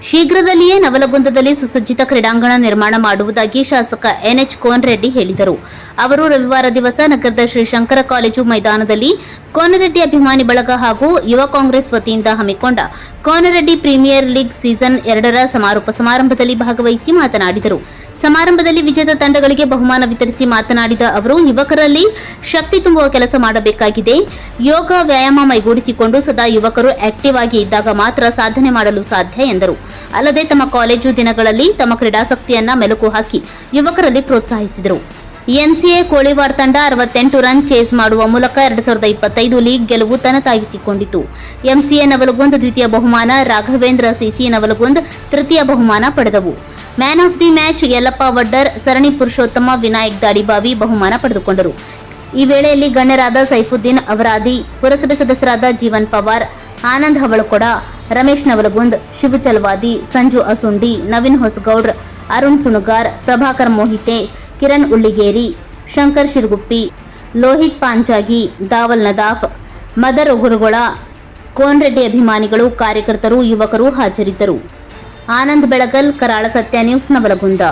ಶೀಘ್ರದಲ್ಲಿಯೇ ನವಲಗುಂದದಲ್ಲಿ ಸುಸಜ್ಜಿತ ಕ್ರೀಡಾಂಗಣ ನಿರ್ಮಾಣ ಮಾಡುವುದಾಗಿ ಶಾಸಕ ಎನ್ಎಚ್ ಕೋನರೆಡ್ಡಿ ಹೇಳಿದರು. ಅವರು ರವಿವಾರ ದಿವಸ ನಗರದ ಶ್ರೀ ಶಂಕರ ಕಾಲೇಜು ಮೈದಾನದಲ್ಲಿ ಕೋನರೆಡ್ಡಿ ಅಭಿಮಾನಿ ಬಳಗ ಹಾಗೂ ಯುವ ಕಾಂಗ್ರೆಸ್ ವತಿಯಿಂದ ಹಮ್ಮಿಕೊಂಡ ಕೋನರೆಡ್ಡಿ ಪ್ರೀಮಿಯರ್ ಲೀಗ್ ಸೀಸನ್ 2ರ ಸಮಾರೋಪ ಸಮಾರಂಭದಲ್ಲಿ ಭಾಗವಹಿಸಿ ಮಾತನಾಡಿದರು. ಸಮಾರಂಭದಲ್ಲಿ ವಿಜೇತ ತಂಡಗಳಿಗೆ ಬಹುಮಾನ ವಿತರಿಸಿ ಮಾತನಾಡಿದ ಅವರು, ಯುವಕರಲ್ಲಿ ಶಕ್ತಿ ತುಂಬುವ ಕೆಲಸ ಮಾಡಬೇಕಾಗಿದೆ. ಯೋಗ ವ್ಯಾಯಾಮ ಮೈಗೂಡಿಸಿಕೊಂಡು ಸದಾ ಯುವಕರು ಆಕ್ಟಿವ್ ಆಗಿ ಇದ್ದಾಗ ಮಾತ್ರ ಸಾಧನೆ ಮಾಡಲು ಸಾಧ್ಯ ಎಂದರು. ಅಲ್ಲದೆ ತಮ್ಮ ಕಾಲೇಜು ದಿನಗಳಲ್ಲಿ ತಮ್ಮ ಕ್ರೀಡಾಸಕ್ತಿಯನ್ನ ಮೆಲುಕು ಹಾಕಿ ಯುವಕರಲ್ಲಿ ಪ್ರೋತ್ಸಾಹಿಸಿದರು. ಎನ್ಸಿಎ ಕೋಳಿವಾಡ್ ತಂಡ 68 ರನ್ ಚೇಸ್ ಮಾಡುವ ಮೂಲಕ 2025 ಲೀಗ್ ಗೆಲುವು ತನ್ನದಾಗಿಸಿಕೊಂಡಿತು. ಎಂಸಿಎ ನವಲಗುಂದ್ ದ್ವಿತೀಯ ಬಹುಮಾನ, ರಾಘವೇಂದ್ರ ಸಿಸಿ ನವಲಗುಂದ್ ತೃತೀಯ ಬಹುಮಾನ ಪಡೆದವು. Man of the match Yallappa Vaddar, ಸರಣಿ ಪುರುಷೋತ್ತಮ ವಿನಾಯಕ್ ದಾಡಿಬಾವಿ ಬಹುಮಾನ ಪಡೆದುಕೊಂಡರು. ಈ ವೇಳೆಯಲ್ಲಿ ಗಣ್ಯರಾದ ಸೈಫುದ್ದೀನ್ ಅವರಾದಿ, ಪುರಸಭೆ ಸದಸ್ಯರಾದ ಜೀವನ್ ಪವಾರ್, ಆನಂದ್ ಹವಳಕೊಡ, ರಮೇಶ್ ನವಲಗುಂದ್, ಶಿವು ಚಲವಾದಿ, ಸಂಜು ಅಸುಂಡಿ, ನವೀನ್ ಹೊಸಗೌಡ್ರ, ಅರುಣ್ ಸುಣಗಾರ್, ಪ್ರಭಾಕರ್ ಮೋಹಿತೆ, ಕಿರಣ್ ಉಳ್ಳಿಗೇರಿ, ಶಂಕರ್ ಶಿರಗುಪ್ಪಿ, ಲೋಹಿತ್ ಪಾಂಚಾಗಿ, ದಾವಲ್ ನದಾಫ್, ಮದರ್ ಉಗುರುಗೊಳ, ಕೋನರೆಡ್ಡಿ ಅಭಿಮಾನಿಗಳು, ಕಾರ್ಯಕರ್ತರು, ಯುವಕರು ಹಾಜರಿದ್ದರು. ಆನಂದ್ ಬೆಳಗಲ್, ಕರಾಳ ಸತ್ಯ ನ್ಯೂಸ್, ನವಲಗುಂದ.